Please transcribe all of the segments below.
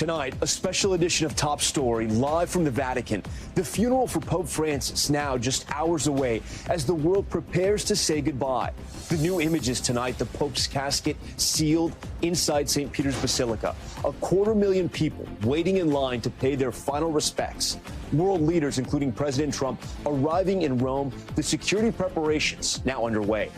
Tonight, a special edition of Top Story live from the Vatican. The funeral for Pope Francis now just hours away as the world prepares to say goodbye. The new images tonight, the Pope's casket sealed inside St. Peter's Basilica. 250,000 people waiting in line to pay their final respects. World leaders, including President Trump, arriving in Rome. The security preparations now underway.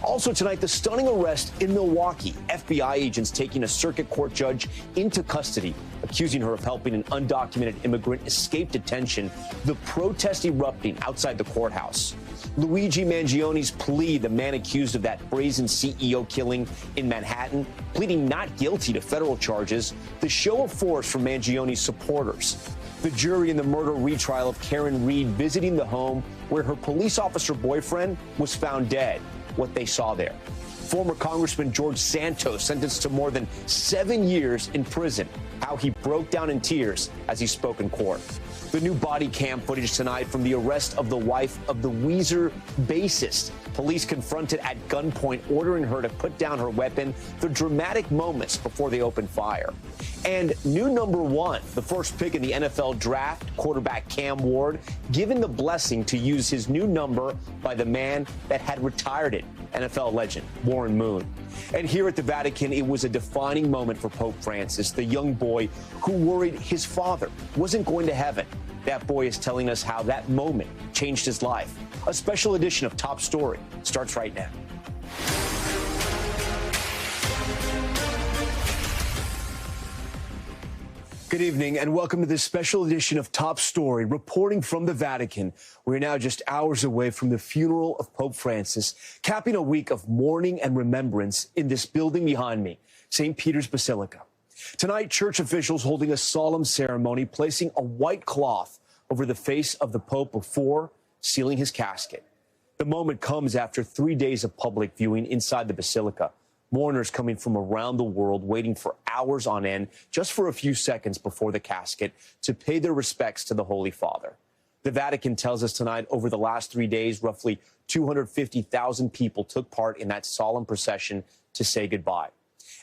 Also tonight, the stunning arrest in Milwaukee. FBI agents taking a circuit court judge into custody, accusing her of helping an undocumented immigrant escape detention. The protest erupting outside the courthouse. Luigi Mangione's plea, the man accused of that brazen CEO killing in Manhattan, pleading not guilty to federal charges. The show of force from Mangione's supporters. The jury in the murder retrial of Karen Reed visiting the home where her police officer boyfriend was found dead. What they saw there. Former Congressman George Santos sentenced to more than 7 years in prison. How he broke down in tears as he spoke in court. The new body cam footage tonight from the arrest of the wife of the Weezer bassist. Police confronted at gunpoint, ordering her to put down her weapon. The dramatic moments before they opened fire. And new number one, the first pick in the NFL draft, quarterback Cam Ward, given the blessing to use his new number by the man that had retired it, NFL legend Warren Moon. And here at the Vatican, it was a defining moment for Pope Francis, the young boy who worried his father wasn't going to heaven. That boy is telling us how that moment changed his life. A special edition of Top Story starts right now. Good evening and welcome to this special edition of Top Story, reporting from the Vatican. We're now just hours away from the funeral of Pope Francis, capping a week of mourning and remembrance in this building behind me, St. Peter's Basilica. Tonight, church officials holding a solemn ceremony, placing a white cloth over the face of the Pope before sealing his casket. The moment comes after 3 days of public viewing inside the Basilica. Mourners coming from around the world waiting for hours on end just for a few seconds before the casket to pay their respects to the Holy Father. The Vatican tells us tonight over the last 3 days, roughly 250,000 people took part in that solemn procession to say goodbye.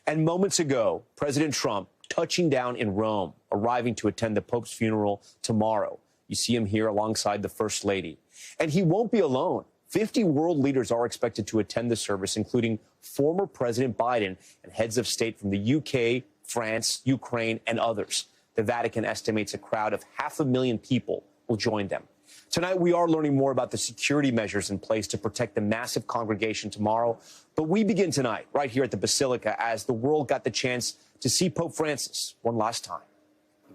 And moments ago, President Trump touching down in Rome, arriving to attend the Pope's funeral tomorrow. You see him here alongside the First Lady. And he won't be alone. 50 world leaders are expected to attend the service, including former President Biden and heads of state from the UK, France, Ukraine, and others. The Vatican estimates a crowd of 500,000 people will join them. Tonight, we are learning more about the security measures in place to protect the massive congregation tomorrow. But we begin tonight, right here at the Basilica, as the world got the chance to see Pope Francis one last time.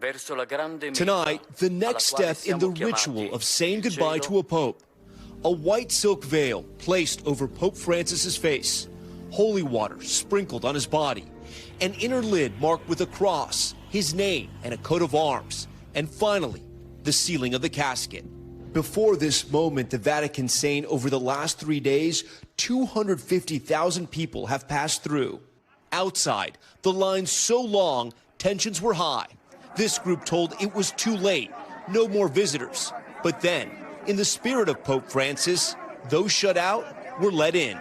Tonight, the next step in the ritual of saying goodbye to a pope. A white silk veil placed over Pope Francis's face, holy water sprinkled on his body, an inner lid marked with a cross, his name, and a coat of arms, and finally, the sealing of the casket. Before this moment, the Vatican saying over the last 3 days, 250,000 people have passed through. Outside, the lines so long, tensions were high. This group told it was too late, no more visitors. But then, in the spirit of Pope Francis, those shut out were let in.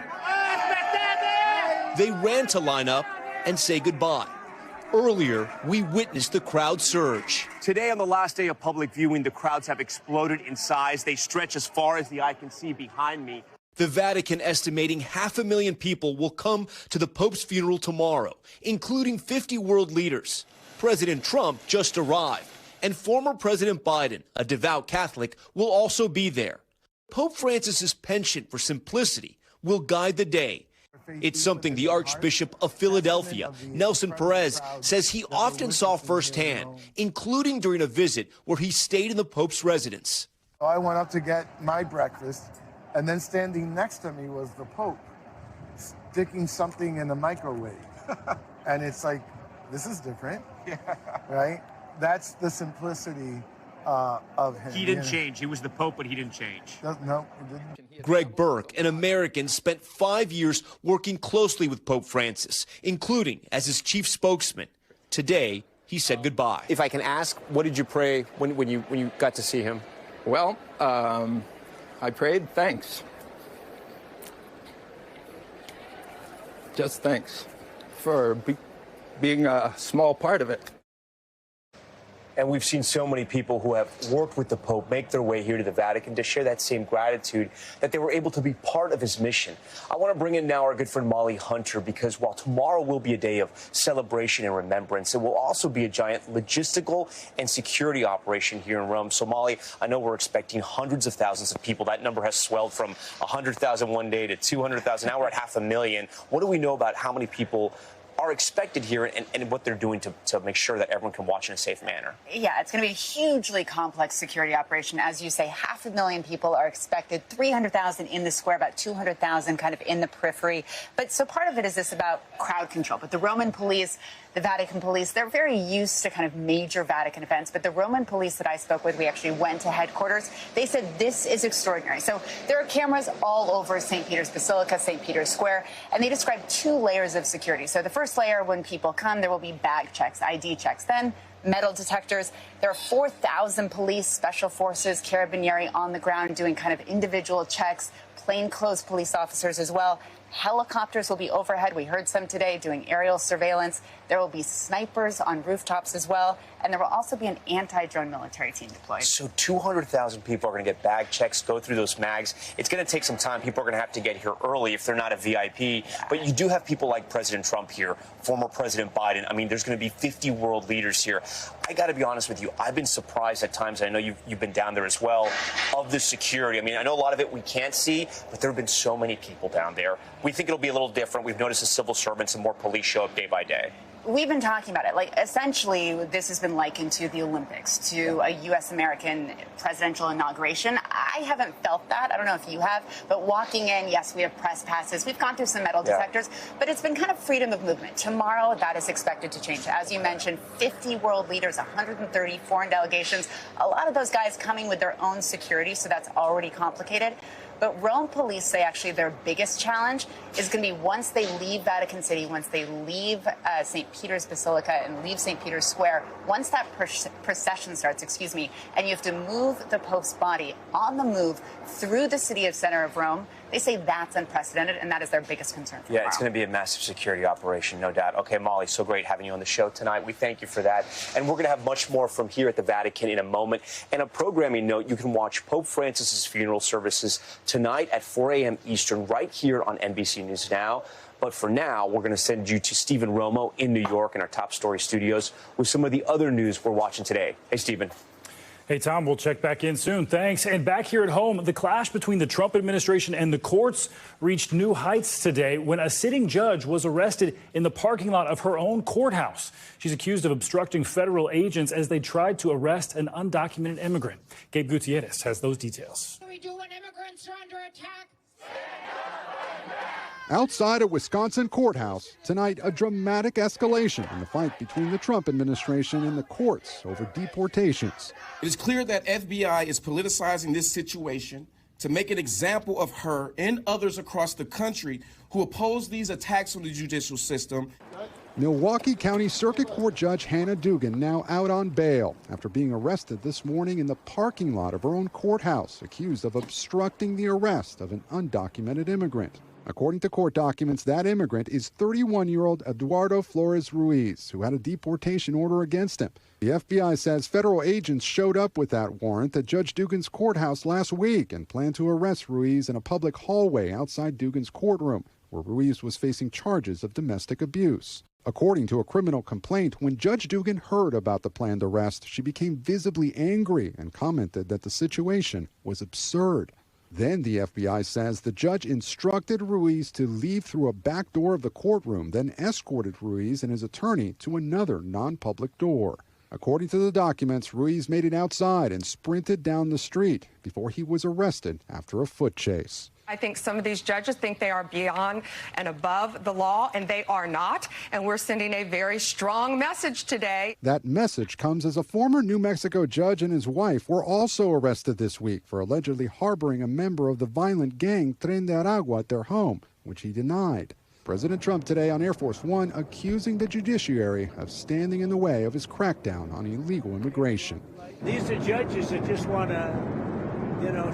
They ran to line up and say goodbye. Earlier, we witnessed the crowd surge. Today, on the last day of public viewing, the crowds have exploded in size. They stretch as far as the eye can see behind me. The Vatican estimating 500,000 people will come to the Pope's funeral tomorrow, including 50 world leaders. President Trump just arrived, and former President Biden, a devout Catholic, will also be there. Pope Francis's penchant for simplicity will guide the day. It's something the Archbishop of Philadelphia, Nelson Perez, says he often saw firsthand, including during a visit where he stayed in the Pope's residence. I went up to get my breakfast, and then standing next to me was the Pope, sticking something in the microwave. And it's like, this is different, right? That's the simplicity of him. He didn't change. He was the Pope, but he didn't change. No, he didn't. Greg Burke, an American, spent 5 years working closely with Pope Francis, including as his chief spokesman. Today, he said goodbye. If I can ask, what did you pray when you got to see him? Well, I prayed thanks. Just thanks for being a small part of it. And we've seen so many people who have worked with the Pope make their way here to the Vatican to share that same gratitude that they were able to be part of his mission. I want to bring in now our good friend Molly Hunter, because while tomorrow will be a day of celebration and remembrance, it will also be a giant logistical and security operation here in Rome. So, Molly, I know we're expecting hundreds of thousands of people. That number has swelled from 100,000 one day to 200,000. Now we're at 500,000. What do we know about how many people are expected here and what they're doing to make sure that everyone can watch in a safe manner? Yeah, it's going to be a hugely complex security operation. As you say, 500,000 people are expected, 300,000 in the square, about 200,000 kind of in the periphery. But so part of it is this about crowd control. But the Roman police, the Vatican police, they're very used to kind of major Vatican events. But the Roman police that I spoke with, we actually went to headquarters. They said this is extraordinary. So there are cameras all over St. Peter's Basilica, St. Peter's Square, and they described 2 layers of security. So the first layer, when people come, there will be bag checks, ID checks. Then metal detectors. There are 4,000 police, special forces, carabinieri on the ground doing kind of individual checks, plainclothes police officers as well. Helicopters will be overhead. We heard some today doing aerial surveillance. There will be snipers on rooftops as well. And there will also be an anti-drone military team deployed. So 200,000 people are going to get bag checks, go through those mags. It's going to take some time. People are going to have to get here early if they're not a VIP. But you do have people like President Trump here, former President Biden. I mean, there's going to be 50 world leaders here. I got to be honest with you. I've been surprised at times. I know you've been down there as well, of the security. I mean, I know a lot of it we can't see, but there have been so many people down there. We think it'll be a little different. We've noticed the civil servants and more police show up day by day. We've been talking about it. Like, essentially, this has been likened to the Olympics, to a U.S.-American presidential inauguration. I haven't felt that. I don't know if you have. But walking in, yes, we have press passes. We've gone through some metal detectors. But it's been kind of freedom of movement. Tomorrow, that is expected to change. As you mentioned, 50 world leaders, 130 foreign delegations. A lot of those guys coming with their own security, so that's already complicated. But Rome police say actually their biggest challenge is going to be once they leave Vatican City, once they leave St. Peter's Basilica and leave St. Peter's Square, once that procession starts, and you have to move the Pope's body on the move through the center of Rome, they say that's unprecedented, and that is their biggest concern for tomorrow. It's going to be a massive security operation, no doubt. Okay, Molly, so great having you on the show tonight. We thank you for that. And we're going to have much more from here at the Vatican in a moment. And a programming note, you can watch Pope Francis's funeral services tonight at 4 a.m. Eastern right here on NBC News Now. But for now, we're going to send you to Stephen Romo in New York in our Top Story studios with some of the other news we're watching today. Hey, Stephen. Hey, Tom, we'll check back in soon. Thanks. And back here at home, the clash between the Trump administration and the courts reached new heights today when a sitting judge was arrested in the parking lot of her own courthouse. She's accused of obstructing federal agents as they tried to arrest an undocumented immigrant. Gabe Gutierrez has those details. What do we do when immigrants are under attack? Outside a Wisconsin courthouse, tonight a dramatic escalation in the fight between the Trump administration and the courts over deportations. It is clear that FBI is politicizing this situation to make an example of her and others across the country who oppose these attacks on the judicial system. Milwaukee County Circuit Court Judge Hannah Dugan now out on bail after being arrested this morning in the parking lot of her own courthouse, accused of obstructing the arrest of an undocumented immigrant. According to court documents, that immigrant is 31-year-old Eduardo Flores Ruiz, who had a deportation order against him. The FBI says federal agents showed up with that warrant at Judge Dugan's courthouse last week and planned to arrest Ruiz in a public hallway outside Dugan's courtroom, where Ruiz was facing charges of domestic abuse. According to a criminal complaint, when Judge Dugan heard about the planned arrest, she became visibly angry and commented that the situation was absurd. Then the FBI says the judge instructed Ruiz to leave through a back door of the courtroom, then escorted Ruiz and his attorney to another non-public door. According to the documents, Ruiz made it outside and sprinted down the street before he was arrested after a foot chase. I think some of these judges think they are beyond and above the law, and they are not. And we're sending a very strong message today. That message comes as a former New Mexico judge and his wife were also arrested this week for allegedly harboring a member of the violent gang Tren de Aragua at their home, which he denied. President Trump today on Air Force One accusing the judiciary of standing in the way of his crackdown on illegal immigration. These are judges that just want to,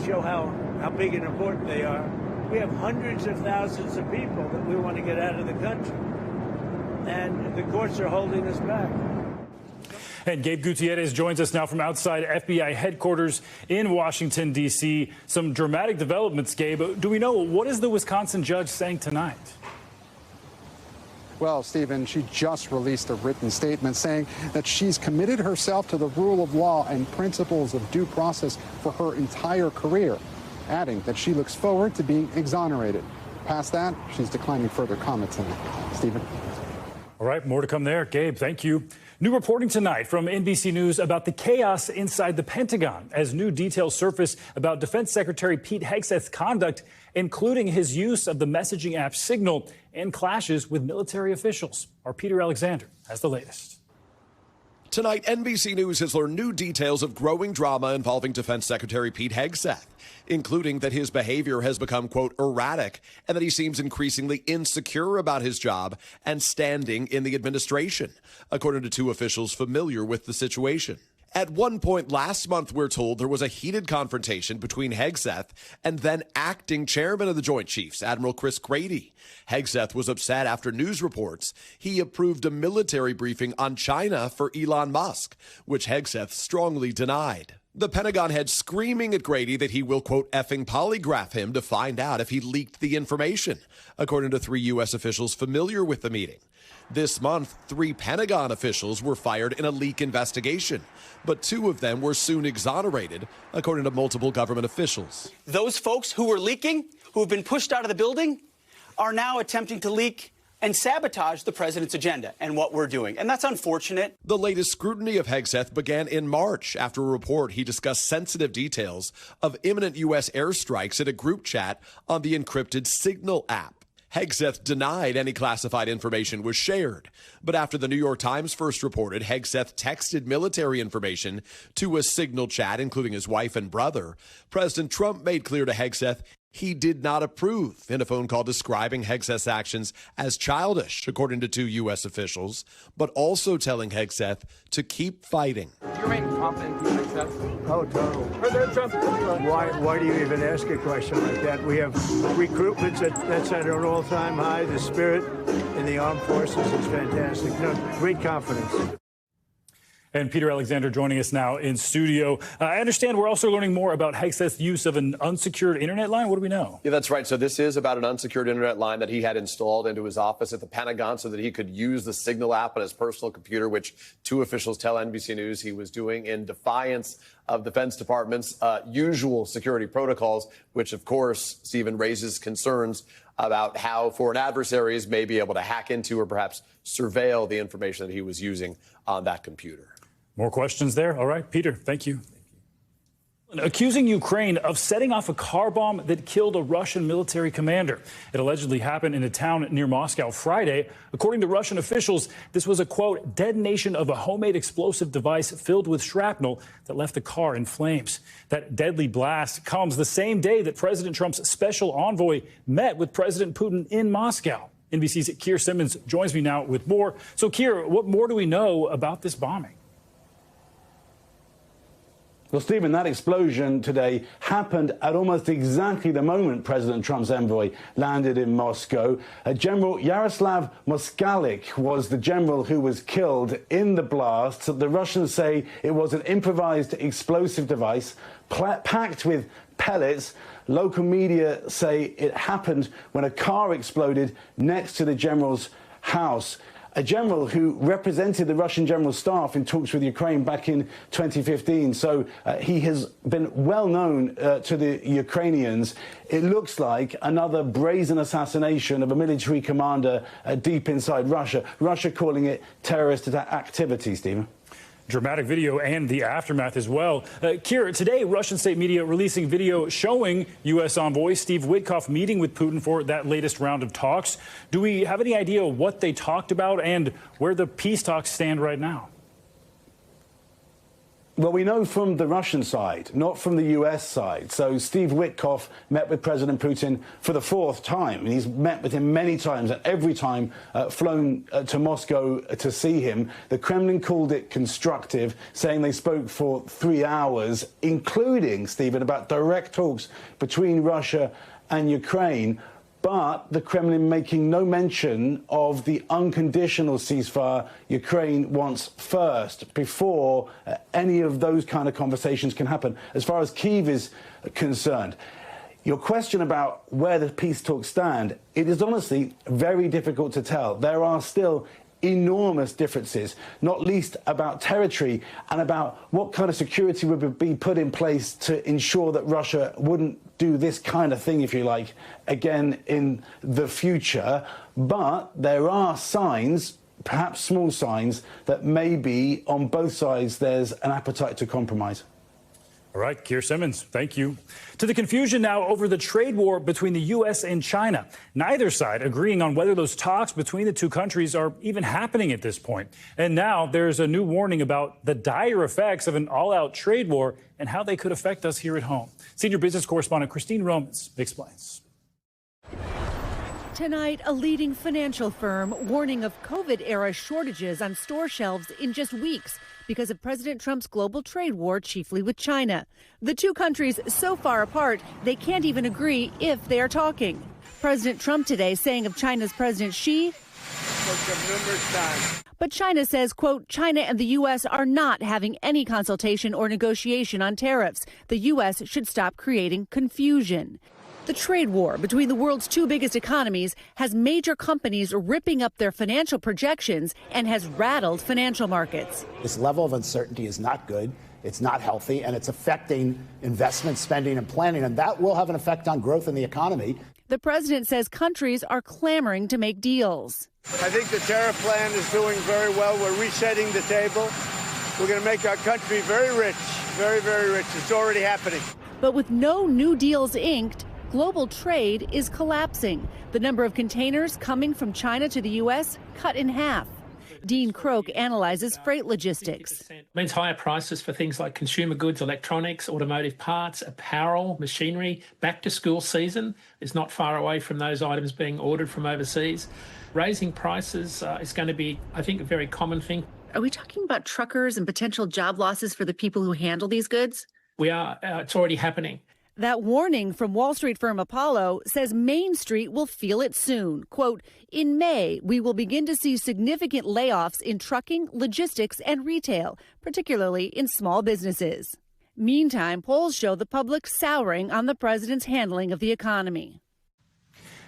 show how big and important they are. We have hundreds of thousands of people that we want to get out of the country, and the courts are holding us back. And Gabe Gutierrez joins us now from outside FBI headquarters in Washington, D.C. Some dramatic developments, Gabe. Do we know what is the Wisconsin judge saying tonight? Well, Stephen, she just released a written statement saying that she's committed herself to the rule of law and principles of due process for her entire career, adding that she looks forward to being exonerated. Past that, she's declining further comment tonight. Stephen. All right, more to come there. Gabe, thank you. New reporting tonight from NBC News about the chaos inside the Pentagon as new details surface about Defense Secretary Pete Hegseth's conduct, including his use of the messaging app Signal and clashes with military officials. Our Peter Alexander has the latest. Tonight, NBC News has learned new details of growing drama involving Defense Secretary Pete Hegseth, including that his behavior has become, quote, erratic, and that he seems increasingly insecure about his job and standing in the administration, according to two officials familiar with the situation. At one point last month, we're told there was a heated confrontation between Hegseth and then acting chairman of the Joint Chiefs, Admiral Chris Grady. Hegseth was upset after news reports he approved a military briefing on China for Elon Musk, which Hegseth strongly denied. The Pentagon head screaming at Grady that he will, quote, effing polygraph him to find out if he leaked the information, according to three U.S. officials familiar with the meeting. This month, 3 Pentagon officials were fired in a leak investigation, but 2 of them were soon exonerated, according to multiple government officials. Those folks who were leaking, who have been pushed out of the building, are now attempting to leak and sabotage the president's agenda and what we're doing. And that's unfortunate. The latest scrutiny of Hegseth began in March after a report he discussed sensitive details of imminent U.S. airstrikes in a group chat on the encrypted Signal app. Hegseth denied any classified information was shared. But after the New York Times first reported Hegseth texted military information to a Signal chat, including his wife and brother, President Trump made clear to Hegseth he did not approve in a phone call describing Hegseth's actions as childish, according to 2 U.S. officials, but also telling Hegseth to keep fighting. Do you remain confident in Hegseth? Oh, totally. President Trump. Why do you even ask a question like that? We have recruitments that's at an all-time high. The spirit in the armed forces is fantastic. No, great confidence. And Peter Alexander joining us now in studio. I understand we're also learning more about Hegseth's use of an unsecured internet line. What do we know? Yeah, that's right. So this is about an unsecured internet line that he had installed into his office at the Pentagon so that he could use the Signal app on his personal computer, which 2 officials tell NBC News he was doing in defiance of Defense Department's usual security protocols, which, of course, Stephen, raises concerns about how foreign adversaries may be able to hack into or perhaps surveil the information that he was using on that computer. More questions there. All right, Peter, thank you. Accusing Ukraine of setting off a car bomb that killed a Russian military commander. It allegedly happened in a town near Moscow Friday. According to Russian officials, this was a, quote, detonation of a homemade explosive device filled with shrapnel that left the car in flames. That deadly blast comes the same day that President Trump's special envoy met with President Putin in Moscow. NBC's Keir Simmons joins me now with more. So, Keir, what more do we know about this bombing? Well, Stephen, that explosion today happened at almost exactly the moment President Trump's envoy landed in Moscow. General Yaroslav Moskalik was the general who was killed in the blast. The Russians say it was an improvised explosive device packed with pellets. Local media say it happened when a car exploded next to the general's house. A general who represented the Russian general staff in talks with Ukraine back in 2015. So he has been well known to the Ukrainians. It looks like another brazen assassination of a military commander deep inside Russia. Russia calling it terrorist activity, Stephen. Dramatic video and the aftermath as well. Keir, today, Russian state media releasing video showing U.S. envoy Steve Witkoff meeting with Putin for that latest round of talks. Do we have any idea what they talked about and where the peace talks stand right now? Well, we know from the Russian side, not from the U.S. side. So Steve Witkoff met with President Putin for the 4th time. He's met with him many times, and every time flown to Moscow to see him. The Kremlin called it constructive, saying they spoke for 3 hours, including, Stephen, about direct talks between Russia and Ukraine. but the Kremlin making no mention of the unconditional ceasefire Ukraine wants first, before any of those kind of conversations can happen, as far as Kyiv is concerned. Your question about where the peace talks stand, it is honestly very difficult to tell. There are still enormous differences, not least about territory and about what kind of security would be put in place to ensure that Russia wouldn't do this kind of thing, if you like, again in the future. But there are signs, perhaps small signs, that maybe on both sides there's an appetite to compromise. All right, Keir Simmons, thank you. To the confusion now over the trade war between the U.S. and China. Neither side agreeing on whether those talks between the two countries are even happening at this point. And now there's a new warning about the dire effects of an all-out trade war and how they could affect us here at home. Senior business correspondent Christine Romans explains. Tonight, a leading financial firm warning of COVID-era shortages on store shelves in just weeks because of President Trump's global trade war, chiefly with China. The two countries so far apart, they can't even agree if they are talking. President Trump today saying of China's President Xi, but China says, quote, China and the U.S. are not having any consultation or negotiation on tariffs. The U.S. should stop creating confusion. The trade war between the world's two biggest economies has major companies ripping up their financial projections and has rattled financial markets. This level of uncertainty is not good. It's not healthy, and it's affecting investment spending and planning, and that will have an effect on growth in the economy. The president says countries are clamoring to make deals. I think the tariff plan is doing very well. We're resetting the table. We're going to make our country very rich, very, very rich. It's already happening. But with no new deals inked, global trade is collapsing. The number of containers coming from China to the U.S. cut in half. Dean Croak analyzes freight logistics. It means higher prices for things like consumer goods, electronics, automotive parts, apparel, machinery. Back to school season is not far away from those items being ordered from overseas. Raising prices is going to be, I think, a very common thing. Are we talking about truckers and potential job losses for the people who handle these goods? We are. It's already happening. That warning from Wall Street firm Apollo says Main Street will feel it soon. Quote, in May, we will begin to see significant layoffs in trucking, logistics, and retail, particularly in small businesses. Meantime, polls show the public souring on the president's handling of the economy.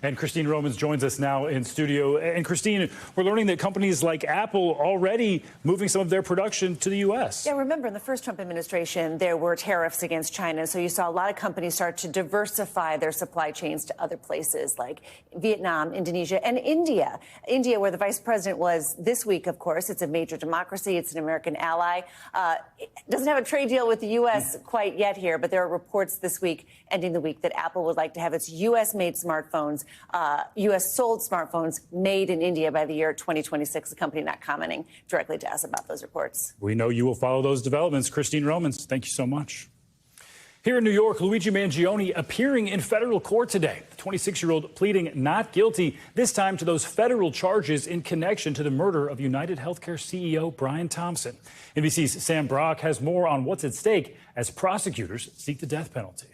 And Christine Romans joins us now in studio. And Christine, we're learning that companies like Apple already moving some of their production to the U.S. Yeah, remember in the first Trump administration, there were tariffs against China. So you saw a lot of companies start to diversify their supply chains to other places like Vietnam, Indonesia, and India. India, where the vice president was this week, of course. It's a major democracy. It's an American ally. It doesn't have a trade deal with the U.S. quite yet here, but there are reports this week, ending the week, that Apple would like to have its U.S.-made smartphones, U.S.-sold smartphones made in India by the year 2026, the company not commenting directly to us about those reports. We know you will follow those developments. Christine Romans, thank you so much. Here in New York, Luigi Mangione appearing in federal court today. The 26-year-old pleading not guilty, this time to those federal charges in connection to the murder of UnitedHealthcare CEO Brian Thompson. NBC's Sam Brock has more on what's at stake as prosecutors seek the death penalty.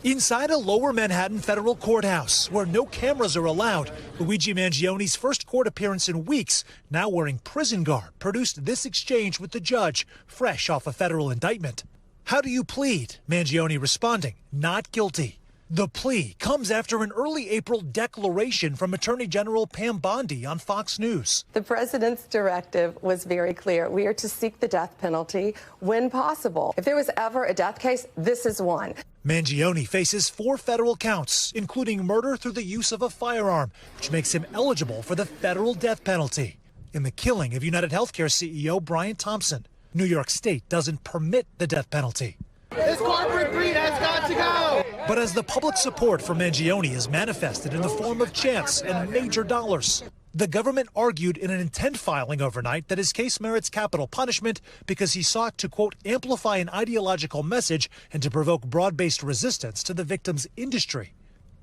Inside a lower Manhattan federal courthouse where no cameras are allowed, Luigi Mangione's first court appearance in weeks, now wearing prison garb, produced this exchange with the judge, fresh off a federal indictment. How do you plead? Mangione responding, not guilty. The plea comes after an early April declaration from Attorney General Pam Bondi on Fox News. The president's directive was very clear. We are to seek the death penalty when possible. If there was ever a death case, this is one. Mangione faces 4 federal counts, including murder through the use of a firearm, which makes him eligible for the federal death penalty. In the killing of UnitedHealthcare CEO Brian Thompson, New York State doesn't permit the death penalty. This corporate greed has got to go! But as the public support for Mangione is manifested in the form of chants and major dollars, the government argued in an intent filing overnight that his case merits capital punishment because he sought to, quote, amplify an ideological message and to provoke broad-based resistance to the victim's industry.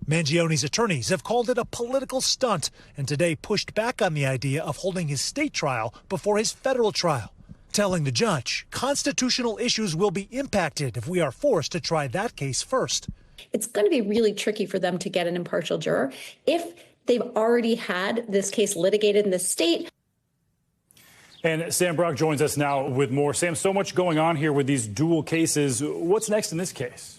Mangione's attorneys have called it a political stunt and today pushed back on the idea of holding his state trial before his federal trial, telling the judge constitutional issues will be impacted if we are forced to try that case first. It's going to be really tricky for them to get an impartial juror if they've already had this case litigated in the state. And Sam Brock joins us now with more. Sam, so much going on here with these dual cases. What's next in this case?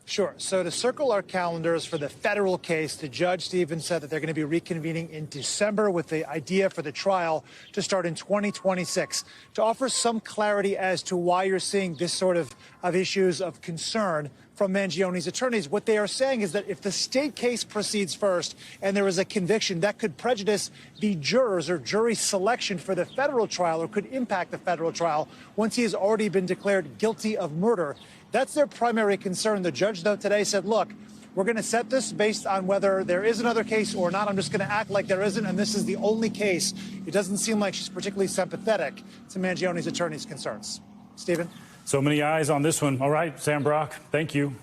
Sure. So to circle our calendars for the federal case, the judge, Stephen, said that they're going to be reconvening in December with the idea for the trial to start in 2026. To offer some clarity as to why you're seeing this sort of issues of concern from Mangione's attorneys, what they are saying is that if the state case proceeds first and there is a conviction, that could prejudice the jurors or jury selection for the federal trial or could impact the federal trial once he has already been declared guilty of murder. That's their primary concern. The judge, though, today said, look, we're going to set this based on whether there is another case or not. I'm just going to act like there isn't, and this is the only case. It doesn't seem like she's particularly sympathetic to Mangione's attorney's concerns. Stephen? So many eyes on this one. All right, Sam Brock, thank you.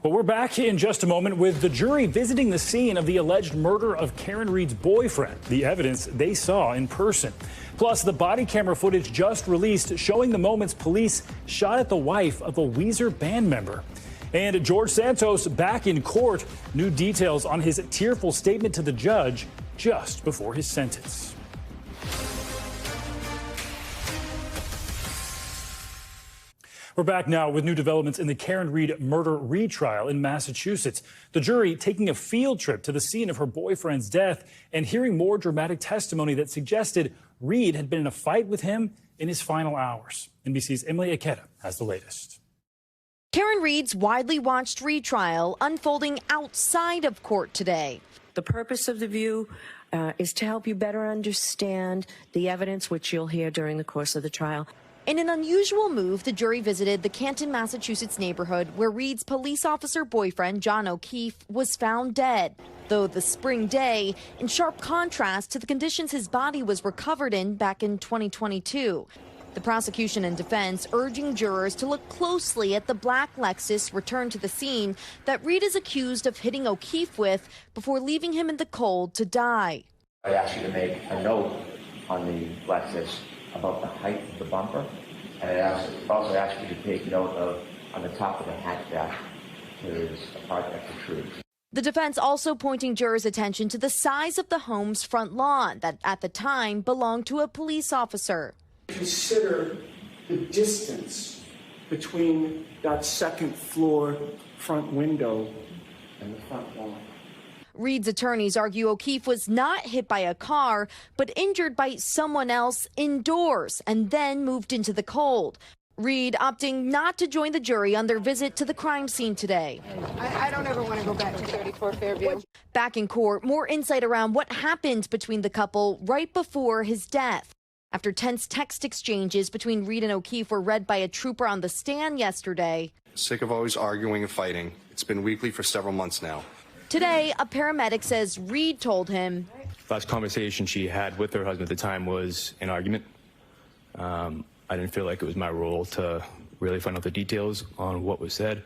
Well, we're back in just a moment with the jury visiting the scene of the alleged murder of Karen Reed's boyfriend, the evidence they saw in person. Plus, the body camera footage just released showing the moments police shot at the wife of a Weezer band member. And George Santos back in court. New details on his tearful statement to the judge just before his sentence. We're back now with new developments in the Karen Reed murder retrial in Massachusetts. The jury taking a field trip to the scene of her boyfriend's death and hearing more dramatic testimony that suggested Reed had been in a fight with him in his final hours. NBC's Emily Ikeda has the latest. Karen Reed's widely watched retrial unfolding outside of court today. The purpose of the view is to help you better understand the evidence, which you'll hear during the course of the trial. In an unusual move, the jury visited the Canton, Massachusetts neighborhood where Reed's police officer boyfriend, John O'Keefe, was found dead. Though the spring day, in sharp contrast to the conditions his body was recovered in back in 2022. The prosecution and defense urging jurors to look closely at the black Lexus returned to the scene that Reed is accused of hitting O'Keefe with before leaving him in the cold to die. I asked you to make a note on the Lexus about the height of the bumper, and I also asked you to take note of on the top of the hatchback, there is a part that protrudes. The defense also pointing jurors' attention to the size of the home's front lawn that at the time belonged to a police officer. Consider the distance between that second floor front window and the front lawn. Reed's attorneys argue O'Keefe was not hit by a car, but injured by someone else indoors and then moved into the cold. Reed opting not to join the jury on their visit to the crime scene today. I don't ever want to go back to 34 Fairview. Back in court, more insight around what happened between the couple right before his death. After tense text exchanges between Reed and O'Keefe were read by a trooper on the stand yesterday. Sick of always arguing and fighting. It's been weekly for several months now. Today, a paramedic says Reed told him last conversation she had with her husband at the time was an argument. I didn't feel like it was my role to really find out the details on what was said.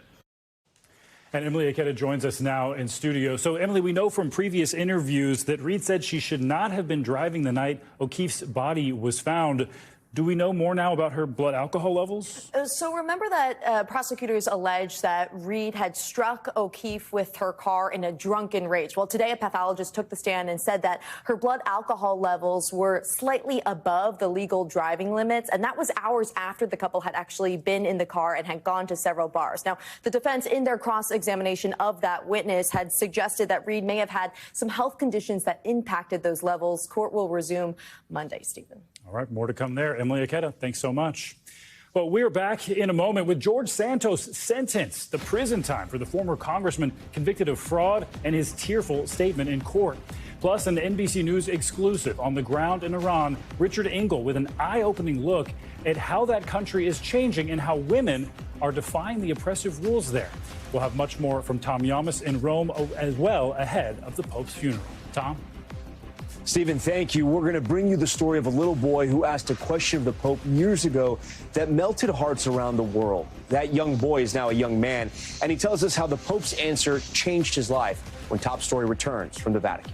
And Emily Ikeda joins us now in studio. So, Emily, we know from previous interviews that Reed said she should not have been driving the night O'Keefe's body was found. Do we know more now about her blood alcohol levels? So remember that prosecutors alleged that Reed had struck O'Keefe with her car in a drunken rage. Well, today a pathologist took the stand and said that her blood alcohol levels were slightly above the legal driving limits, and that was hours after the couple had actually been in the car and had gone to several bars. Now, the defense in their cross-examination of that witness had suggested that Reed may have had some health conditions that impacted those levels. Court will resume Monday, Stephen. All right, more to come there. Emily Ikeda, thanks so much. Well, we're back in a moment with George Santos sentenced the prison time for the former congressman convicted of fraud and his tearful statement in court. Plus, an NBC News exclusive on the ground in Iran, Richard Engel with an eye-opening look at how that country is changing and how women are defying the oppressive rules there. We'll have much more from Tom Llamas in Rome as well ahead of the Pope's funeral. Tom? Stephen, thank you. We're going to bring you the story of a little boy who asked a question of the Pope years ago that melted hearts around the world. That young boy is now a young man, and he tells us how the Pope's answer changed his life when Top Story returns from the Vatican.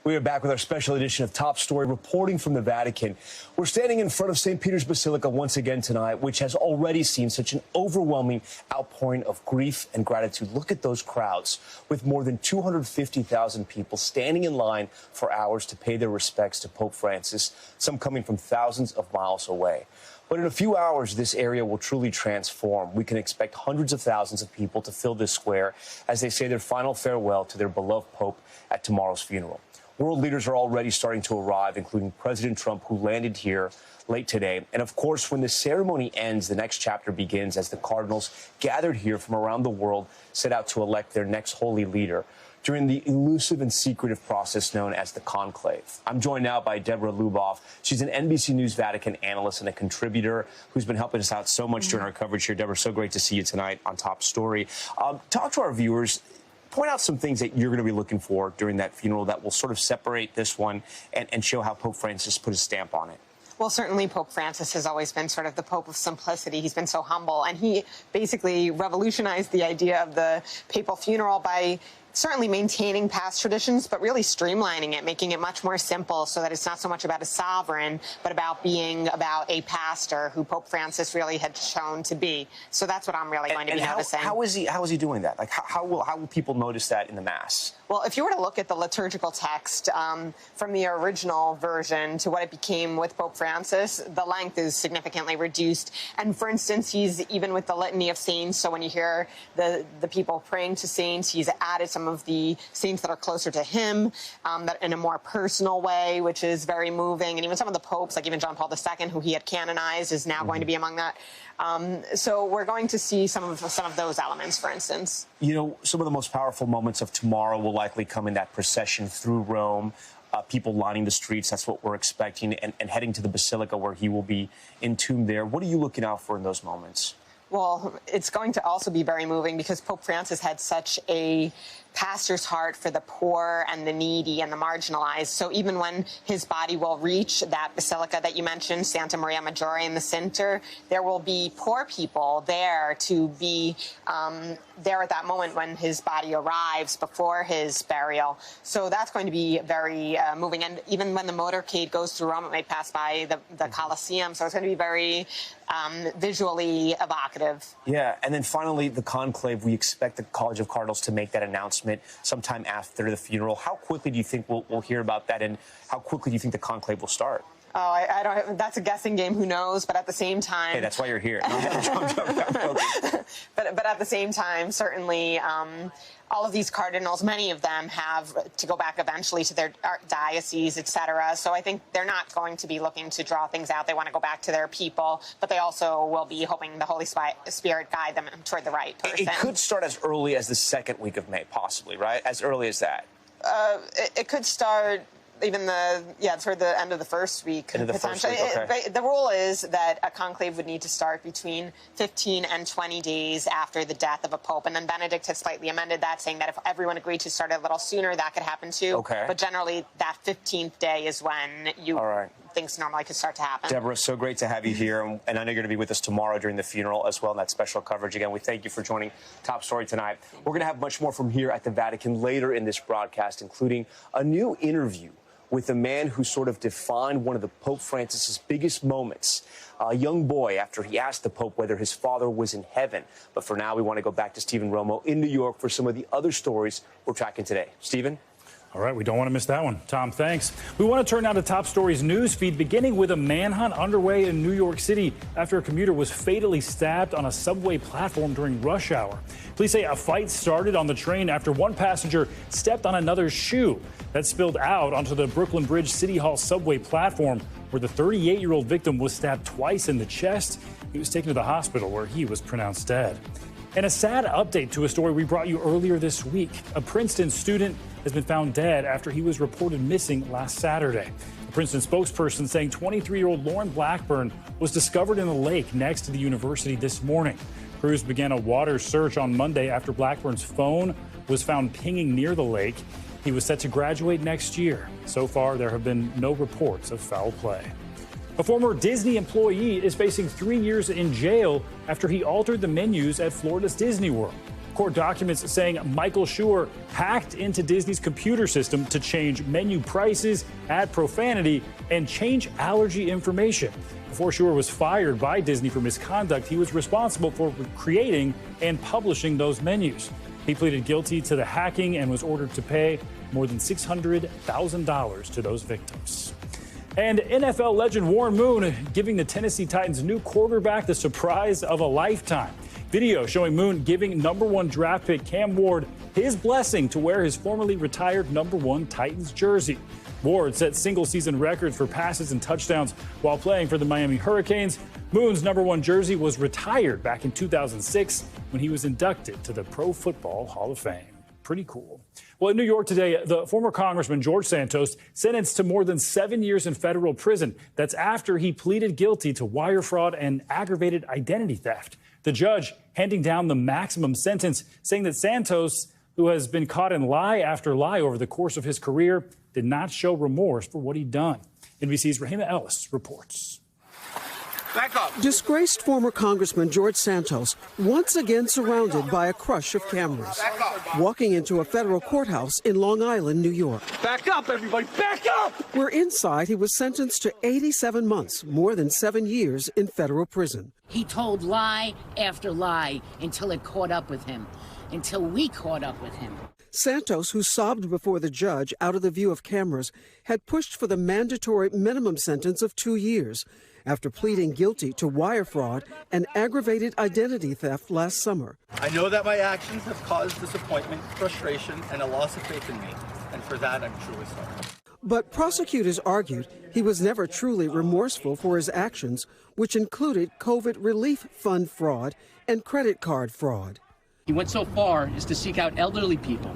We are back with our special edition of Top Story, reporting from the Vatican. We're standing in front of St. Peter's Basilica once again tonight, which has already seen such an overwhelming outpouring of grief and gratitude. Look at those crowds, with more than 250,000 people standing in line for hours to pay their respects to Pope Francis, some coming from thousands of miles away. But in a few hours, this area will truly transform. We can expect hundreds of thousands of people to fill this square as they say their final farewell to their beloved Pope at tomorrow's funeral. World leaders are already starting to arrive, including President Trump, who landed here late today. And of course, when the ceremony ends, the next chapter begins as the cardinals gathered here from around the world set out to elect their next holy leader during the elusive and secretive process known as the conclave. I'm joined now by Deborah Luboff. She's an NBC News Vatican analyst and a contributor who's been helping us out so much during our coverage here. Deborah, so great to see you tonight on Top Story. Talk to our viewers. Point out some things that you're going to be looking for during that funeral that will sort of separate this one and show how Pope Francis put his stamp on it. Well, certainly Pope Francis has always been sort of the Pope of simplicity. He's been so humble, and he basically revolutionized the idea of the papal funeral by certainly maintaining past traditions, but really streamlining it, making it much more simple so that it's not so much about a sovereign, but about being about a pastor who Pope Francis really had shown to be. So that's what I'm really going to be noticing. How is he doing that? Like, how will people notice that in the Mass? Well, if you were to look at the liturgical text from the original version to what it became with Pope Francis, the length is significantly reduced. And for instance, he's even with the Litany of Saints. So when you hear the people praying to saints, he's added some of the saints that are closer to him, that in a more personal way, which is very moving. And even some of the popes, like even John Paul II, who he had canonized, is now going to be among that. So we're going to see some of those elements, for instance. You know, some of the most powerful moments of tomorrow will likely come in that procession through Rome. People lining the streets, that's what we're expecting, and heading to the Basilica where he will be entombed there. What are you looking out for in those moments? Well, it's going to also be very moving because Pope Francis had such a pastor's heart for the poor and the needy and the marginalized. So even when his body will reach that basilica that you mentioned, Santa Maria Maggiore in the center, there will be poor people there to be there at that moment when his body arrives before his burial. So that's going to be very moving. And even when the motorcade goes through Rome, it may pass by the Colosseum. So it's going to be very visually evocative. Yeah, and then finally, the conclave. We expect the College of Cardinals to make that announcement sometime after the funeral. How quickly do you think we'll hear about that, and how quickly do you think the conclave will start? Oh, I don't. That's a guessing game. Who knows? But at the same time, hey, that's why you're here. But at the same time, certainly, all of these cardinals, many of them have to go back eventually to their diocese, et cetera. So I think they're not going to be looking to draw things out. They want to go back to their people, but they also will be hoping the Holy Spirit guide them toward the right person. It could start as early as the second week of May, possibly, right? As early as that. It could start even toward the end of the first week, potentially. Okay. The rule is that a conclave would need to start between 15 and 20 days after the death of a pope. And then Benedict has slightly amended that, saying that if everyone agreed to start a little sooner, that could happen too. Okay. But generally, that 15th day is when things normally could start to happen. Deborah, so great to have you here. And I know you're going to be with us tomorrow during the funeral as well, in that special coverage. Again, we thank you for joining Top Story tonight. We're going to have much more from here at the Vatican later in this broadcast, including a new interview with a man who sort of defined one of the Pope Francis's biggest moments, a young boy, after he asked the Pope whether his father was in heaven. But for now, we want to go back to Stephen Romo in New York for some of the other stories we're tracking today. Stephen? All right, we don't want to miss that one. Tom, thanks. We want to turn now to Top Story's news feed, beginning with a manhunt underway in New York City after a commuter was fatally stabbed on a subway platform during rush hour. Police say a fight started on the train after one passenger stepped on another's shoe. That spilled out onto the Brooklyn Bridge City Hall subway platform, where the 38-year-old victim was stabbed twice in the chest. He was taken to the hospital, where he was pronounced dead. And a sad update to a story we brought you earlier this week. A Princeton student has been found dead after he was reported missing last Saturday. A Princeton spokesperson saying 23-year-old Lauren Blackburn was discovered in a lake next to the university this morning. Crews began a water search on Monday after Blackburn's phone was found pinging near the lake. He was set to graduate next year. So far, there have been no reports of foul play. A former Disney employee is facing 3 years in jail after he altered the menus at Florida's Disney World. Court documents saying Michael Schur hacked into Disney's computer system to change menu prices, add profanity, and change allergy information. Before Schur was fired by Disney for misconduct, he was responsible for creating and publishing those menus. He pleaded guilty to the hacking and was ordered to pay more than $600,000 to those victims. And NFL legend Warren Moon giving the Tennessee Titans' new quarterback the surprise of a lifetime. Video showing Moon giving #1 draft pick Cam Ward his blessing to wear his formerly retired #1 Titans jersey. Ward set single-season records for passes and touchdowns while playing for the Miami Hurricanes. Moon's #1 jersey was retired back in 2006 when he was inducted to the Pro Football Hall of Fame. Pretty cool. Well, in New York today, the former Congressman George Santos sentenced to more than 7 years in federal prison. That's after he pleaded guilty to wire fraud and aggravated identity theft. The judge handing down the maximum sentence, saying that Santos, who has been caught in lie after lie over the course of his career, did not show remorse for what he'd done. NBC's Rahima Ellis reports. Back up. Disgraced former Congressman George Santos once again surrounded by a crush of cameras, walking into a federal courthouse in Long Island, New York. Back up, everybody, back up! Where inside he was sentenced to 87 months, more than 7 years in federal prison. He told lie after lie until it caught up with him, until we caught up with him. Santos, who sobbed before the judge out of the view of cameras, had pushed for the mandatory minimum sentence of 2 years after pleading guilty to wire fraud and aggravated identity theft last summer. I know that my actions have caused disappointment, frustration, and a loss of faith in me, and for that I'm truly sorry. But prosecutors argued he was never truly remorseful for his actions, which included COVID relief fund fraud and credit card fraud. He went so far as to seek out elderly people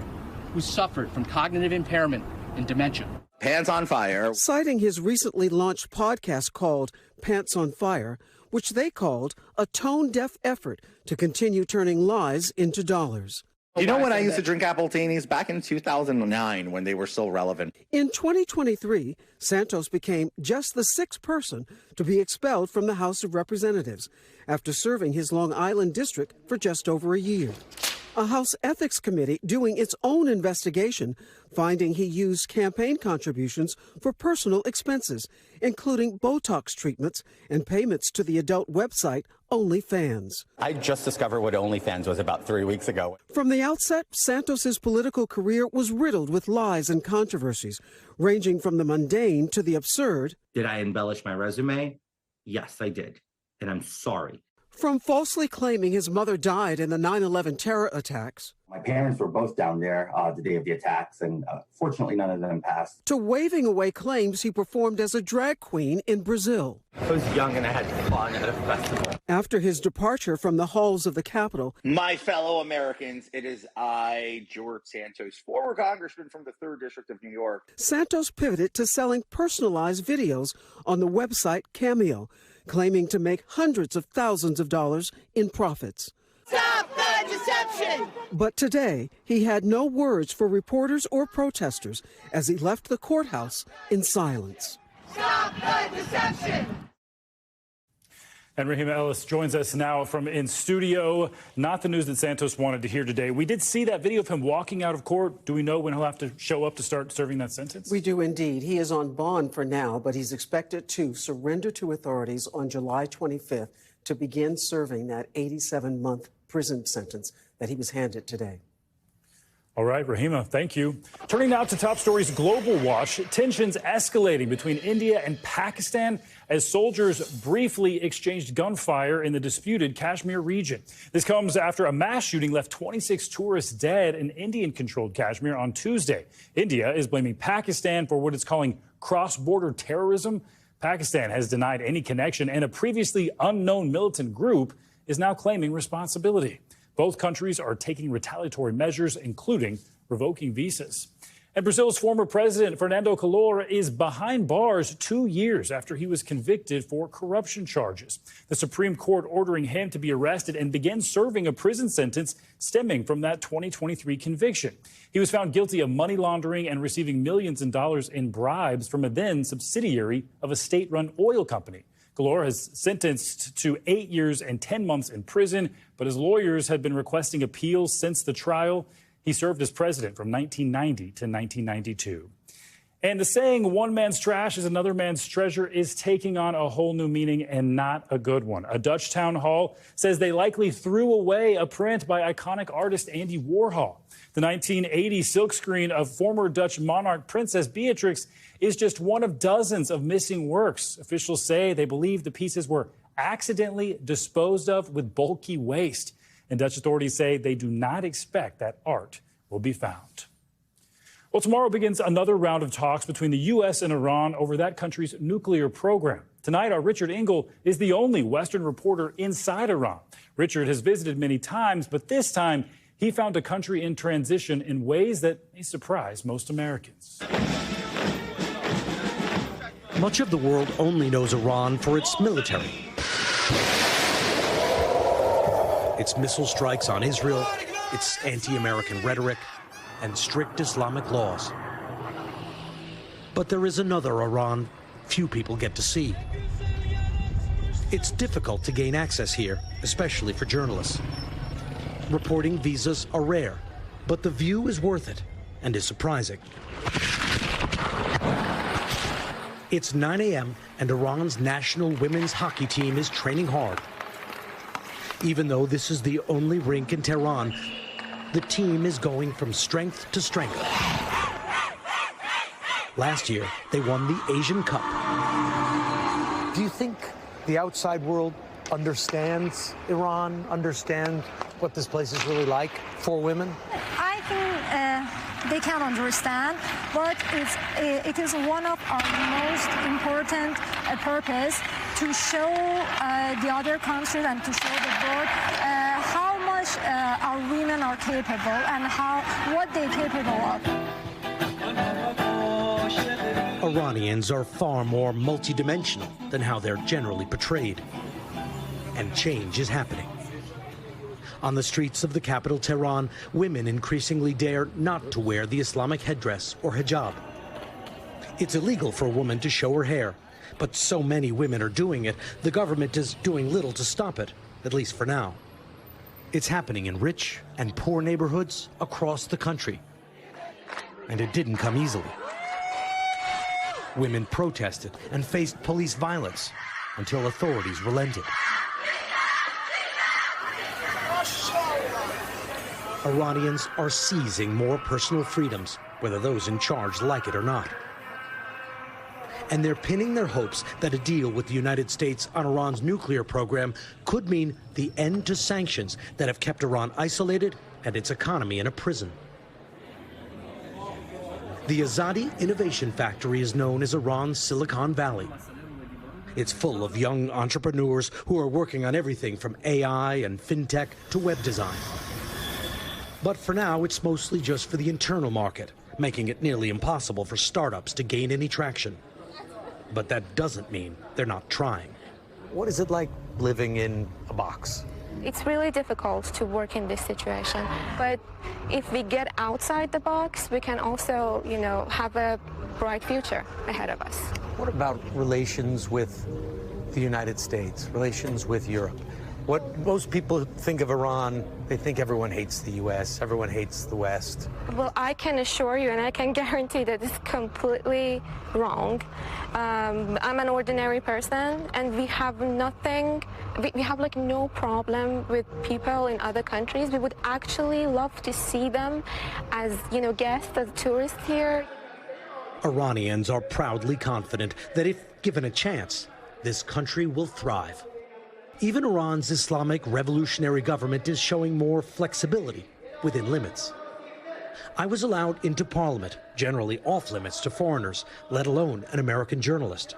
who suffered from cognitive impairment and dementia. Pants on Fire. Citing his recently launched podcast called Pants on Fire, which they called a tone-deaf effort to continue turning lies into dollars. You know when I used to drink Appletinis? Back in 2009 when they were still relevant. In 2023, Santos became just the 6th person to be expelled from the House of Representatives after serving his Long Island district for just over a year. A House Ethics Committee doing its own investigation, finding he used campaign contributions for personal expenses, including Botox treatments and payments to the adult website OnlyFans. I just discovered what OnlyFans was about 3 weeks ago. From the outset, Santos's political career was riddled with lies and controversies, ranging from the mundane to the absurd. Did I embellish my resume? Yes, I did. And I'm sorry. From falsely claiming his mother died in the 9/11 terror attacks. My parents were both down there the day of the attacks, and fortunately none of them passed. To waving away claims he performed as a drag queen in Brazil. I was young and I had fun at a festival. After his departure from the halls of the Capitol. My fellow Americans, it is I, George Santos, former congressman from the 3rd District of New York. Santos pivoted to selling personalized videos on the website Cameo, claiming to make hundreds of thousands of dollars in profits. Stop the deception! But today, he had no words for reporters or protesters as he left the courthouse in silence. Stop the deception! And Rahima Ellis joins us now from in studio. Not the news that Santos wanted to hear today. We did see that video of him walking out of court. Do we know when he'll have to show up to start serving that sentence? We do indeed. He is on bond for now, but he's expected to surrender to authorities on July 25th to begin serving that 87-month prison sentence that he was handed today. All right, Rahima, thank you. Turning now to top stories, Global Watch. Tensions escalating between India and Pakistan as soldiers briefly exchanged gunfire in the disputed Kashmir region. This comes after a mass shooting left 26 tourists dead in Indian-controlled Kashmir on Tuesday. India is blaming Pakistan for what it's calling cross-border terrorism. Pakistan has denied any connection, and a previously unknown militant group is now claiming responsibility. Both countries are taking retaliatory measures, including revoking visas. And Brazil's former president, Fernando Collor, is behind bars 2 years after he was convicted for corruption charges. The Supreme Court ordering him to be arrested and begin serving a prison sentence stemming from that 2023 conviction. He was found guilty of money laundering and receiving millions in dollars in bribes from a then subsidiary of a state-run oil company. Galore has sentenced to 8 years and 10 months in prison, but his lawyers had been requesting appeals since the trial. He served as president from 1990 to 1992. And the saying, one man's trash is another man's treasure, is taking on a whole new meaning, and not a good one. A Dutch town hall says they likely threw away a print by iconic artist Andy Warhol. The 1980 silkscreen of former Dutch monarch Princess Beatrix is just one of dozens of missing works. Officials say they believe the pieces were accidentally disposed of with bulky waste. And Dutch authorities say they do not expect that art will be found. Well, tomorrow begins another round of talks between the U.S. and Iran over that country's nuclear program. Tonight, our Richard Engel is the only Western reporter inside Iran. Richard has visited many times, but this time he found a country in transition in ways that may surprise most Americans. Much of the world only knows Iran for its military. Its missile strikes on Israel, its anti-American rhetoric, and strict Islamic laws. But there is another Iran few people get to see. It's difficult to gain access here, especially for journalists. Reporting visas are rare, but the view is worth it and is surprising. It's 9 a.m. and Iran's national women's hockey team is training hard. Even though this is the only rink in Tehran, the team is going from strength to strength. Last year, they won the Asian Cup. Do you think the outside world understands Iran, understands what this place is really like for women? I think they can understand, but it is one of our most important purpose to show the other countries and to show the world how much our women are capable and what they're capable of. Iranians are far more multidimensional than how they're generally portrayed. And change is happening. On the streets of the capital, Tehran, women increasingly dare not to wear the Islamic headdress or hijab. It's illegal for a woman to show her hair, but so many women are doing it, the government is doing little to stop it, at least for now. It's happening in rich and poor neighborhoods across the country. And it didn't come easily. Women protested and faced police violence until authorities relented. Iranians are seizing more personal freedoms, whether those in charge like it or not. And they're pinning their hopes that a deal with the United States on Iran's nuclear program could mean the end to sanctions that have kept Iran isolated and its economy in a prison. The Azadi Innovation Factory is known as Iran's Silicon Valley. It's full of young entrepreneurs who are working on everything from AI and fintech to web design. But for now, it's mostly just for the internal market, making it nearly impossible for startups to gain any traction. But that doesn't mean they're not trying. What is it like living in a box? It's really difficult to work in this situation, but if we get outside the box, we can also, have a bright future ahead of us. What about relations with the United States, relations with Europe? What most people think of Iran, they think everyone hates the U.S., everyone hates the West. Well, I can assure you and I can guarantee that it's completely wrong. I'm an ordinary person and we have nothing, we have like no problem with people in other countries. We would actually love to see them as, guests, as tourists here. Iranians are proudly confident that if given a chance, this country will thrive. Even Iran's Islamic revolutionary government is showing more flexibility within limits. I was allowed into parliament, generally off limits to foreigners, let alone an American journalist.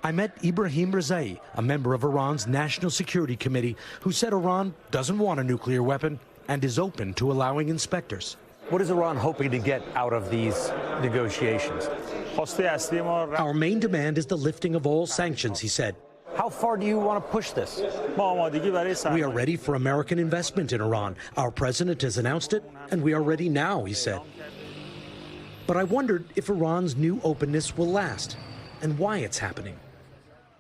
I met Ibrahim Rezai, a member of Iran's National Security Committee, who said Iran doesn't want a nuclear weapon and is open to allowing inspectors. What is Iran hoping to get out of these negotiations? Our main demand is the lifting of all sanctions, he said. How far do you want to push this? We are ready for American investment in Iran. Our president has announced it, and we are ready now, he said. But I wondered if Iran's new openness will last and why it's happening.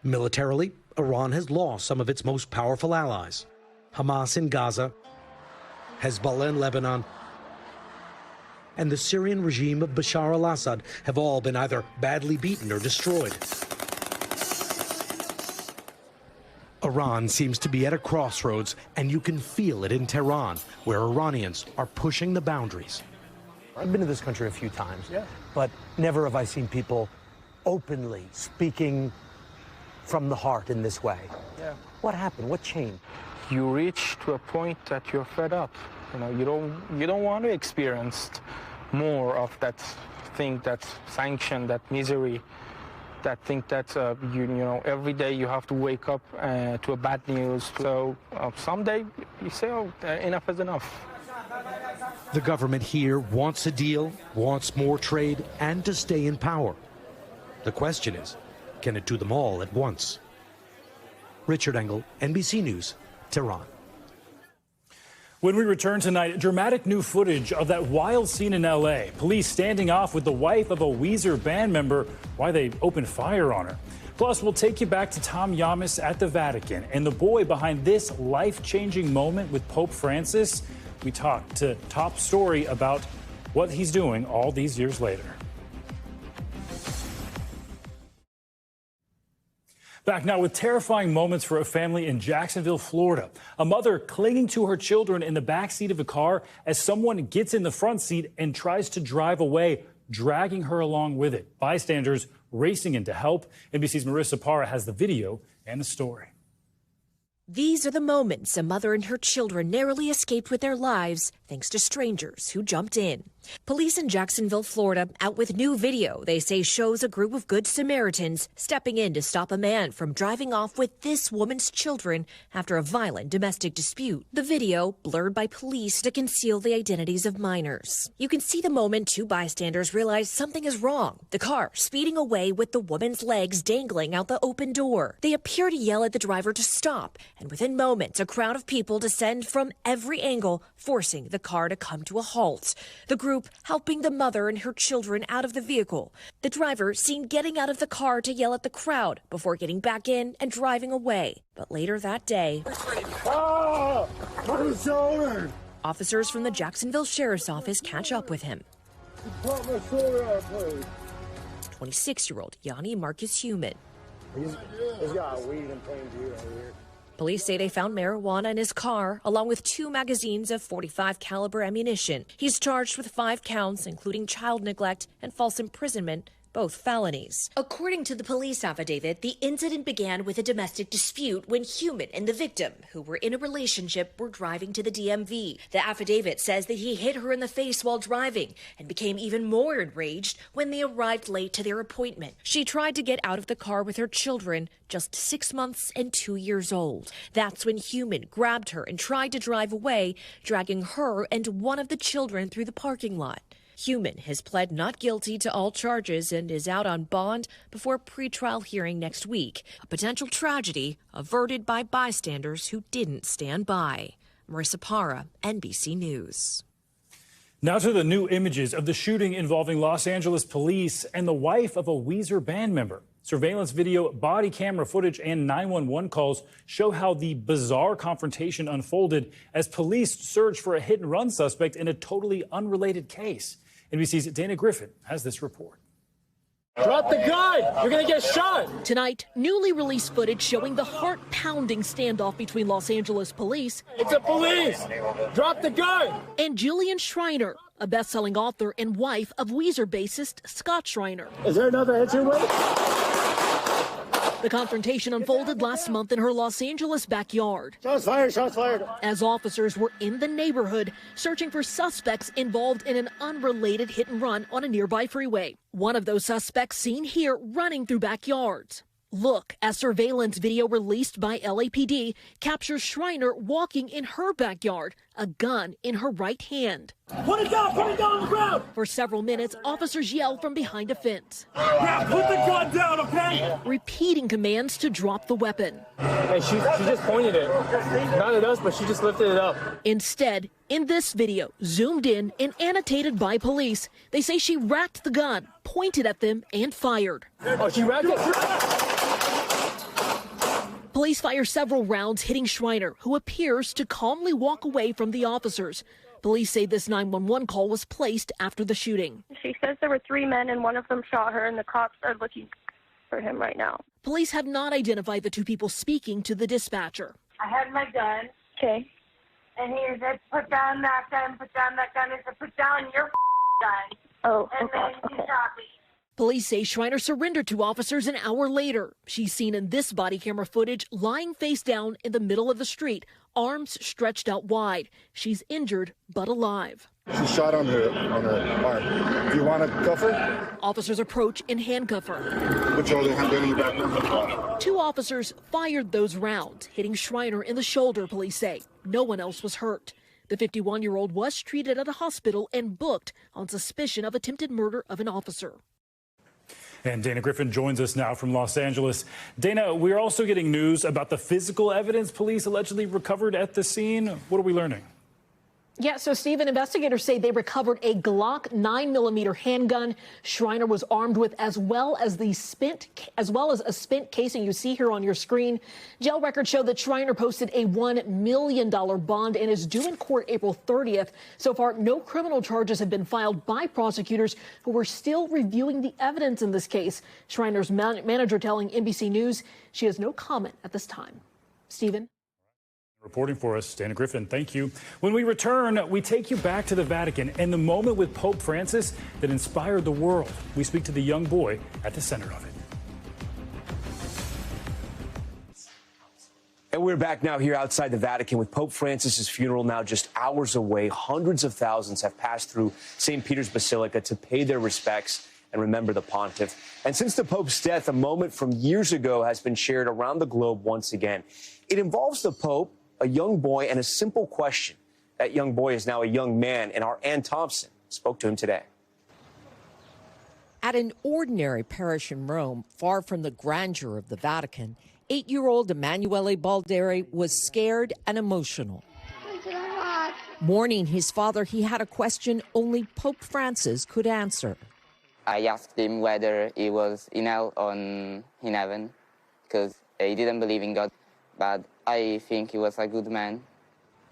Militarily, Iran has lost some of its most powerful allies. Hamas in Gaza, Hezbollah in Lebanon, and the Syrian regime of Bashar al-Assad have all been either badly beaten or destroyed. Iran seems to be at a crossroads, and you can feel it in Tehran, where Iranians are pushing the boundaries. I've been to this country a few times, but never have I seen people openly speaking from the heart in this way. What happened? What changed? You reach to a point that you're fed up. You know, you don't want to experience more of that thing, that sanction, that misery, that thing that you know every day you have to wake up to a bad news. So someday you say, oh, enough is enough. The government here wants a deal, wants more trade, and to stay in power. The question is, can it do them all at once? Richard Engel, NBC News, Tehran. When we return tonight, dramatic new footage of that wild scene in L.A. Police standing off with the wife of a Weezer band member, why they opened fire on her. Plus, we'll take you back to Tom Llamas at the Vatican and the boy behind this life-changing moment with Pope Francis. We talk to Top Story about what he's doing all these years later. Back now with terrifying moments for a family in Jacksonville, Florida. A mother clinging to her children in the backseat of a car as someone gets in the front seat and tries to drive away, dragging her along with it. Bystanders racing in to help. NBC's Marissa Parra has the video and the story. These are the moments a mother and her children narrowly escaped with their lives thanks to strangers who jumped in. Police in Jacksonville, Florida, out with new video they say shows a group of Good Samaritans stepping in to stop a man from driving off with this woman's children after a violent domestic dispute. The video blurred by police to conceal the identities of minors. You can see the moment two bystanders realize something is wrong. The car speeding away with the woman's legs dangling out the open door. They appear to yell at the driver to stop, and within moments, a crowd of people descend from every angle, forcing the car to come to a halt. The group helping the mother and her children out of the vehicle. The driver seen getting out of the car to yell at the crowd before getting back in and driving away. But later that day, officers from the Jacksonville Sheriff's Office catch up with him. 26-year-old Yanni Marcus Human. He's got weed in plain view right here. Police say they found marijuana in his car, along with 2 magazines of .45 caliber ammunition. He's charged with 5 counts, including child neglect and false imprisonment, both felonies. According to the police affidavit, the incident began with a domestic dispute when Human and the victim, who were in a relationship, were driving to the DMV. The affidavit says that he hit her in the face while driving and became even more enraged when they arrived late to their appointment. She tried to get out of the car with her children, just 6 months and 2 years old. That's when Human grabbed her and tried to drive away, dragging her and one of the children through the parking lot. Human has pled not guilty to all charges and is out on bond before a pretrial hearing next week. A potential tragedy averted by bystanders who didn't stand by. Marissa Parra, NBC News. Now to the new images of the shooting involving Los Angeles police and the wife of a Weezer band member. Surveillance video, body camera footage, and 911 calls show how the bizarre confrontation unfolded as police searched for a hit-and-run suspect in a totally unrelated case. NBC's Dana Griffin has this report. Drop the gun! You're gonna get shot! Tonight, newly released footage showing the heart-pounding standoff between Los Angeles police. It's the police! Drop the gun! And Jillian Schreiner, a best-selling author and wife of Weezer bassist Scott Schreiner. Is there another entryway? The confrontation unfolded last month in her Los Angeles backyard. Shots fired, shots fired. As officers were in the neighborhood searching for suspects involved in an unrelated hit and run on a nearby freeway. One of those suspects seen here running through backyards. Look as surveillance video released by LAPD captures Schreiner walking in her backyard, a gun in her right hand. Put it down on the ground! For several minutes, officers yell from behind a fence. Yeah, put the gun down, okay? Repeating commands to drop the weapon. Hey, she just pointed it. Not at us, but she just lifted it up. Instead, in this video, zoomed in and annotated by police, they say she racked the gun, pointed at them, and fired. Oh, she racked it? Police fire several rounds, hitting Schreiner, who appears to calmly walk away from the officers. Police say this 911 call was placed after the shooting. She says there were 3 men and one of them shot her, and the cops are looking for him right now. Police have not identified the two people speaking to the dispatcher. I had my gun. Okay. And he said, put down that gun, put down that gun. I said, put down your gun. Oh, and okay. then he shot me. Police say Schreiner surrendered to officers an hour later. She's seen in this body camera footage lying face down in the middle of the street, arms stretched out wide. She's injured but alive. She shot on her arm. Do you want to cuff her? Officers approach and handcuff her. Put your other hand in your back. 2 officers fired those rounds, hitting Schreiner in the shoulder, police say. No one else was hurt. The 51-year-old was treated at a hospital and booked on suspicion of attempted murder of an officer. And Dana Griffin joins us now from Los Angeles. Dana, we're also getting news about the physical evidence police allegedly recovered at the scene. What are we learning? Yeah, so Stephen, investigators say they recovered a Glock 9mm handgun Schreiner was armed with, as well as a spent casing you see here on your screen. Jail records show that Schreiner posted a $1 million bond and is due in court April 30th. So far, no criminal charges have been filed by prosecutors who are still reviewing the evidence in this case. Schreiner's manager telling NBC News she has no comment at this time. Stephen? Reporting for us, Dana Griffin, thank you. When we return, we take you back to the Vatican and the moment with Pope Francis that inspired the world. We speak to the young boy at the center of it. And we're back now here outside the Vatican with Pope Francis's funeral now just hours away. Hundreds of thousands have passed through St. Peter's Basilica to pay their respects and remember the pontiff. And since the Pope's death, a moment from years ago has been shared around the globe once again. It involves the Pope, a young boy, and a simple question. That young boy is now a young man, and our Ann Thompson spoke to him today. At an ordinary parish in Rome, far from the grandeur of the Vatican, 8-year-old Emanuele Balderi was scared and emotional. Mourning his father, he had a question only Pope Francis could answer. I asked him whether he was in hell or in heaven, because he didn't believe in God. But I think he was a good man.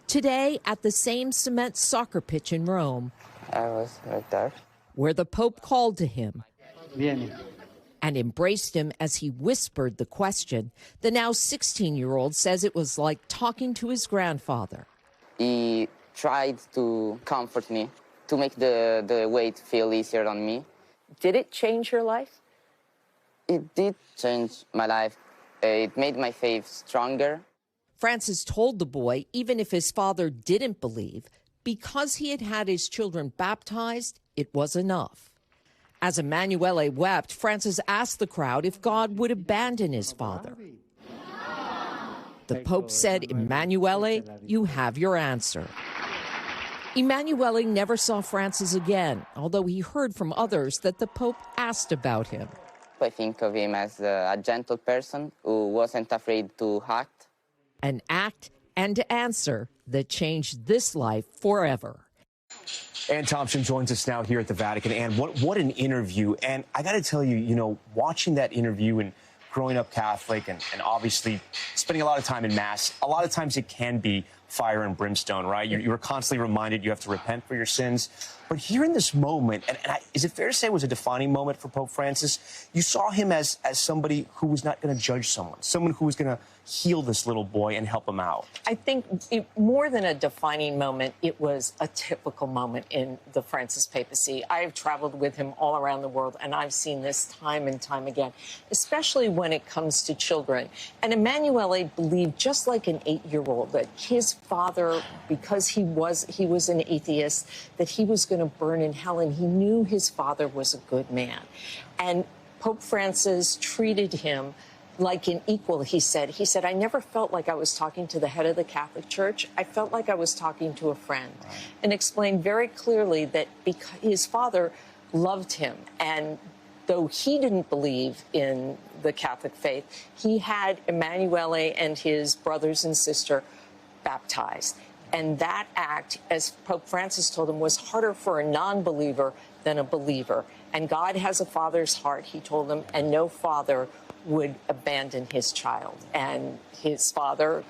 Today, at the same cement soccer pitch in Rome, I was right there, where the Pope called to him Vieni. And embraced him as he whispered the question, the now 16-year-old says it was like talking to his grandfather. He tried to comfort me, to make the weight feel easier on me. Did it change your life? It did change my life. It made my faith stronger. Francis told the boy, even if his father didn't believe, because he had had his children baptized, it was enough. As Emanuele wept, Francis asked the crowd if God would abandon his father. The Pope said, Emanuele, you have your answer. Emanuele never saw Francis again, although he heard from others that the Pope asked about him. I think of him as a gentle person who wasn't afraid to act. An act and answer that changed this life forever. Ann Thompson joins us now here at the Vatican. Ann, what an interview. And I got to tell you, watching that interview and growing up Catholic and obviously spending a lot of time in Mass, a lot of times it can be fire and brimstone, right? You were constantly reminded you have to repent for your sins. But here in this moment, is it fair to say it was a defining moment for Pope Francis? You saw him as somebody who was not going to judge someone who was going to heal this little boy and help him out. I think more than a defining moment, it was a typical moment in the Francis papacy. I've traveled with him all around the world, and I've seen this time and time again, especially when it comes to children. And Emanuele believed, just like an 8-year-old, that his father, because he was an atheist, that he was going to burn in hell, and he knew his father was a good man. And Pope Francis treated him like an equal, he said. He said, I never felt like I was talking to the head of the Catholic Church. I felt like I was talking to a friend. Right. And explained very clearly that because his father loved him, and though he didn't believe in the Catholic faith, he had Emanuele and his brothers and sister baptized. And that act, as Pope Francis told him, was harder for a non-believer than a believer. And God has a father's heart, he told them, and no father would abandon his child. And his father,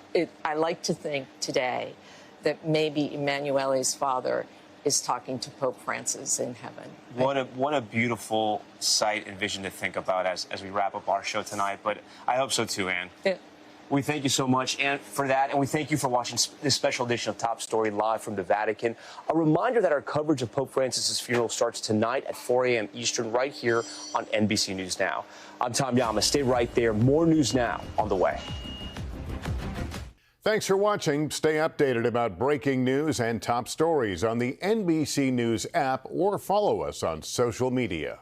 I like to think today that maybe Emanuele's father is talking to Pope Francis in heaven. What a beautiful sight and vision to think about as we wrap up our show tonight. But I hope so too, Ann. Yeah. We thank you so much, Ann, for that. And we thank you for watching this special edition of Top Story live from the Vatican. A reminder that our coverage of Pope Francis's funeral starts tonight at 4 a.m. Eastern right here on NBC News Now. I'm Tom Llamas. Stay right there. More news now on the way. Thanks for watching. Stay updated about breaking news and top stories on the NBC News app or follow us on social media.